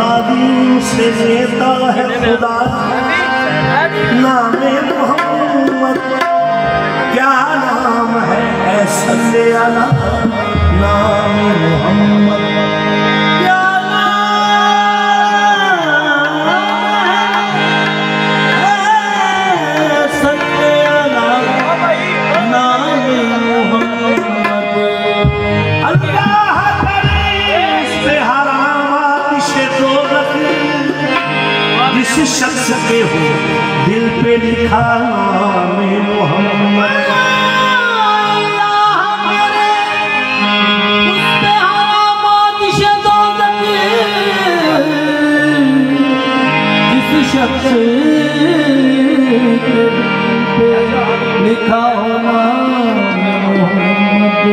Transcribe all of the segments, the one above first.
तालीम से देता है खुदा नामे मोहम्मद। क्या नाम है ऐसा आला नाम मोहम्मद। जिस शख्स के हो दिल पे लिखा नाम मोहम्मद। जिस शख्स के लिखा नाम मोहम्मद।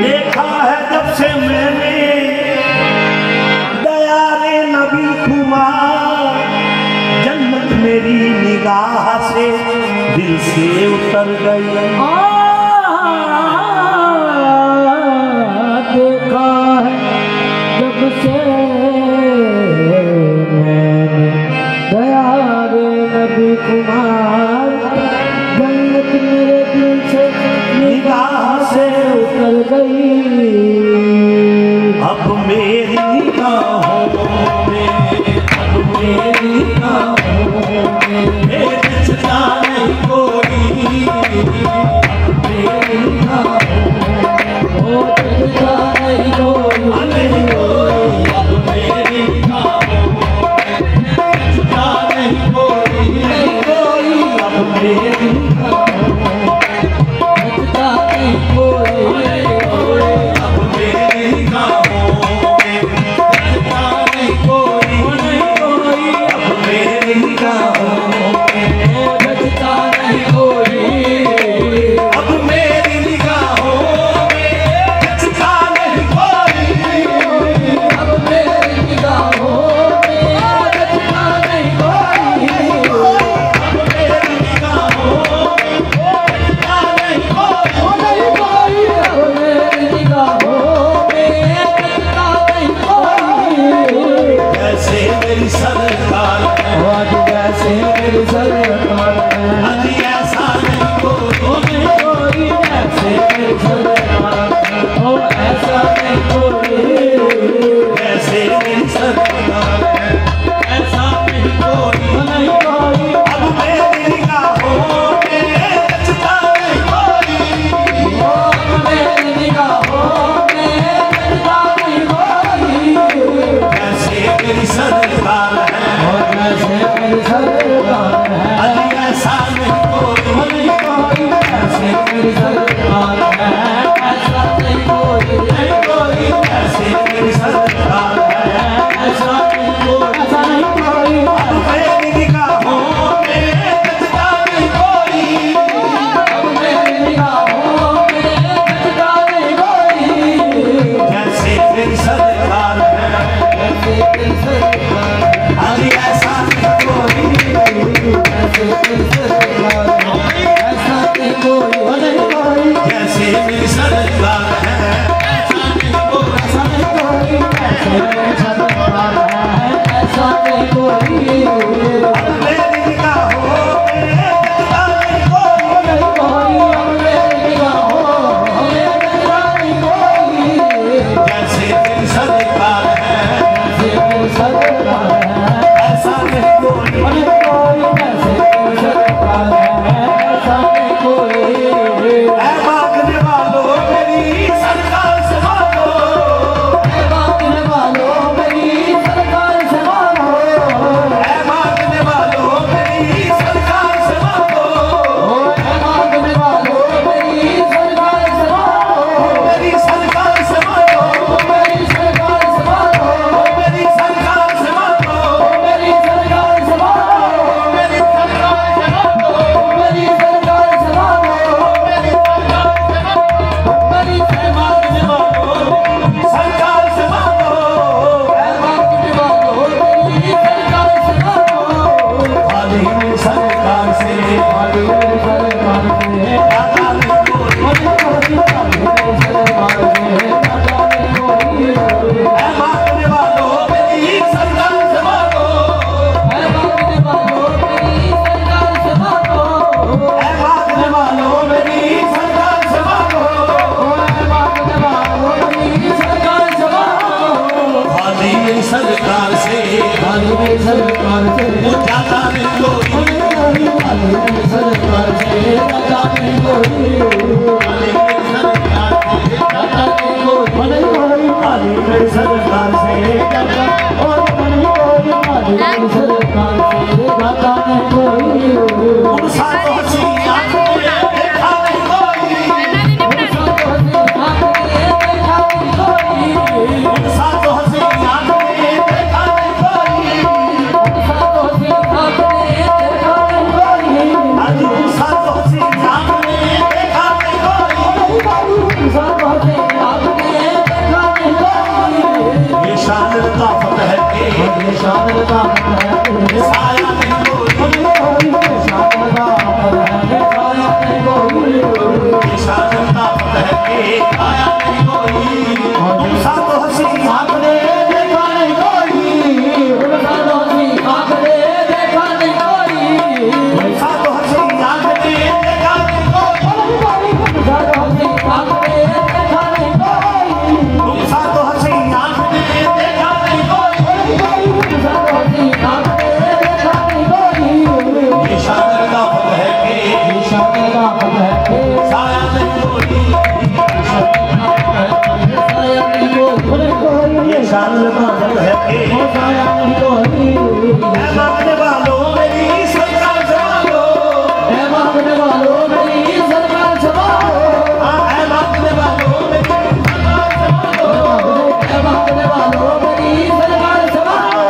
देखा है जब से मैंने दया रे नबी कुमार, जन्नत मेरी निगाह से दिल से उतर गई। देखा है जब से मैंने दया रे नबी कुमार, जन्नत मेरे दिल से निगाह से उतर गई। अब मेरी निगाहों में, अब मेरी निगाहों में बेचता नहीं कोई। अब मेरी निगाहों में बेचता नहीं कोई। अब मेरी निगाहों में बेचता नहीं कोई। अब मेरी निगाहों में बेचता नहीं कोई। अब मेरी निगाहों में बेचता नहीं कोई। अब मेरी निगाहों में बेचता नहीं कोई। अब मेरी निगाहों में बेचता नहीं कोई। अब मेरी निगाहों में बेचता नहीं कोई। अब मेरी निगाहों में बेचता नहीं कोई। अब मेरी निगाहों में बेचता नहीं कोई। जैसे मेरी सरकार है, जैसे मेरी सरकार है, अभी ऐसा नहीं कोई। जैसे मेरी सरकार है, और ऐसा नहीं कोई। जैसे मेरी सरकार है, ऐसा नहीं कोई। अब मेरी निगाहों में बेचता नहीं कोई। अब मेरी निगाहों में बेचता नहीं कोई। जैसे मेरी सरकार है, और जैसे मेरी सरकार है, अभी ऐसा नहीं कोई। जैसे मेरी सरकार है, ऐसा नहीं कोई। जैसे मेरी सरकार है, ऐसा नहीं कोई। अब मेरी निगाहों में बेचता नहीं कोई। अब मेरी निगाहों में बेचता नहीं कोई। जैसे मेरी सरकार है, जैसे मेरी सरकार है, अभी ऐसा नहीं कोई। जैसे मेरी सरकार है, ऐसा नहीं कोई। जैसे मेरी सरकार है, ऐसा नहीं कोई। ऐसा नहीं कोई। जैसे मेरी सरकार है, ऐसा नहीं कोई। अब मेरी निगाहों में बेचता नहीं कोई। अब मेरी निगाहों में बेचता नहीं कोई। जैसे मेरी सरकार है, जैसे मेरी सरकार है, ऐसा नहीं कोई। जैसे मेरी सरकार है, ऐसा नहीं कोई। ऐ मांगने वालों मेरी सरकार से मांगो। ऐ मांगने वालों मेरी सरकार से मांगो। ऐ मांगने वालों मेरी सरकार से मांगो। ऐ मांगने वालों मेरी सरकार से मांगो। मेरी सरकार से मांगो। मेरी सरकार से मांगो। मेरी सरकार से खाली मेरी सरकार से, खाली मेरी सरकार से वो जाता नहीं कोई, खाली मेरी सरकार से जाता नहीं कोई, खाली मेरी सरकार से जाता नहीं कोई, खाली मेरी सरकार से जाता और नहीं कोई, खाली मेरी सरकार से जाता नहीं कोई। उन सातों हसी आंखों में देखा नहीं कोई, उन सातों हसी आंखों में देखा नहीं कोई, उन सातों हसी आंखों में देखा नहीं कोई, उन सातों हसी आंखों में देखा नहीं कोई, आज उन सातों हसी आंखों में देखा नहीं कोई, उन सातों हसी आंखों में देखा नहीं कोई। ये शान का फतह है कि ये शान का फतह है कि साया नहीं कोई, ये शान का फतह है कि साया नहीं कोई, ये शान का फतह है कि आया नहीं कोई, उन सातों हसी आंखों में देखा नहीं कोई, उन सातों हसी आंखों में देखा नहीं कोई, उन सातों हसी आंखों में देखा नहीं कोई, उन सातों हसी आंखों में देखा नहीं कोई, उन सातों हसी आंखों में देखा नहीं कोई, उन सातों हसी आंखों में देखा नहीं कोई। ये शान का फतह है कि ये शान का फतह है कि साया नहीं कोई, साया नहीं कोई, ये शान का फतह है कि साया नहीं कोई। ऐ मांगने वालों मेरी सरकार संभालो, ऐ मांगने वालों मेरी सरकार संभालो, हाँ ऐ मांगने वालों मेरी सरकार संभालो, ऐ मांगने वालों मेरी सरकार संभालो,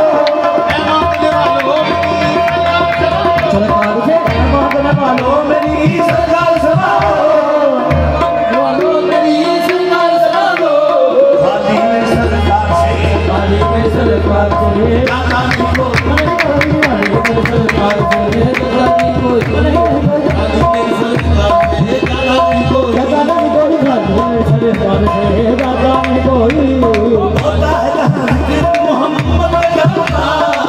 ऐ मांगने वालों मेरी सरकार संभालो, सरकार से ऐ मांगने वालों मेरी सरकार संभालो, वालों मेरी सरकार संभालो। खाली मेरी सरकार से खाली मेरी सरकार से जाता नहीं कोई, खाली मेरी सरकार से जाता नहीं कोई, खाली मेरी सरकार से जाता नहीं कोई, जाता नहीं कोई, खाली मेरी सरकार से जाता नहीं कोई। होता है जहाँ जिक्र मोहम्मद का करना,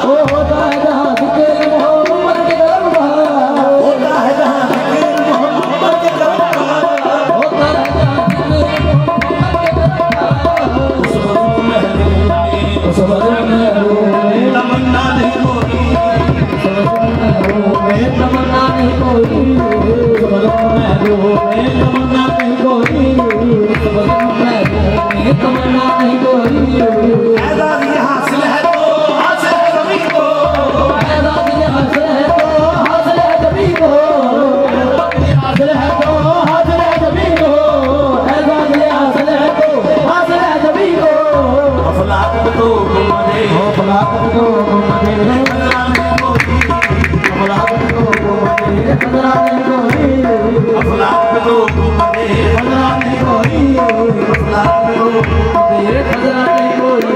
वो होता है जहाँ जिक्र मोहम्मद के दरबार, होता है जहाँ जिक्र मोहम्मद का करना, होता है जहाँ जिक्र मोहम्मद के दरबार। उस वक्त में रोए तमन्ना नहीं कोई, तमन्ना नहीं कोई, तमन्ना नहीं कोई, तमन्ना नहीं कोई। ऐदाद ये हासिल है तो हासिल है सभी को, ऐदाद ये हासिल है तो हासिल है सभी को, हासिल है तो हासिल है सभी को, ऐदाद ये हासिल है तो हासिल है सभी को। अफलाक तो गुमदे हो फलाकत को गुमदे, खतरा नहीं कोई, फलाकत को गुमदे, खतरा नहीं कोई, अफलाक तो गुमदे खतरा नहीं कोई, अफलाक तो ये खतरा नहीं कोई,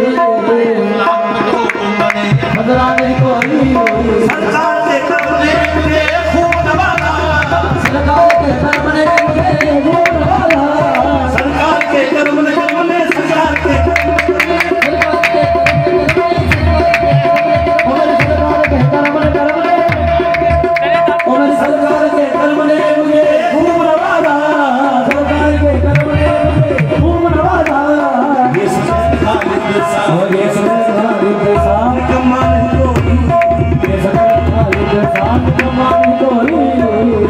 अफलाक तो गुमदे, खतरा नहीं कोई। सरकार के करने के खूब नवाला, सरकार के सामने खून वाला, सरकार के करने सरकार के सरकार के कर्मने मुझे खूब नवाजा, सरकार के कर्मने मुझे खूब नवाजा। ये सजन खालिद साहब, और ये सजन खालिद साहब कम्मा नहीं कोई, ये सजन खालिद साहब कम्मा नहीं कोई,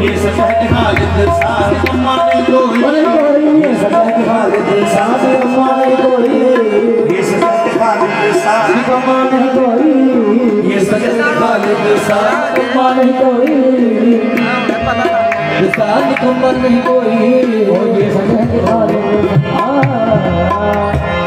ये सजन खालिद साहब कम्मा नहीं कोई, ये सजन खालिद साहब कम्मा नहीं कोई, ये सजन खालिद साहब कम्मा नहीं कोई, ये सजन खालिद साहब कम्मा नहीं कोई, विशाल कम्मा नहीं कोई, और ये सजन खालिद साहब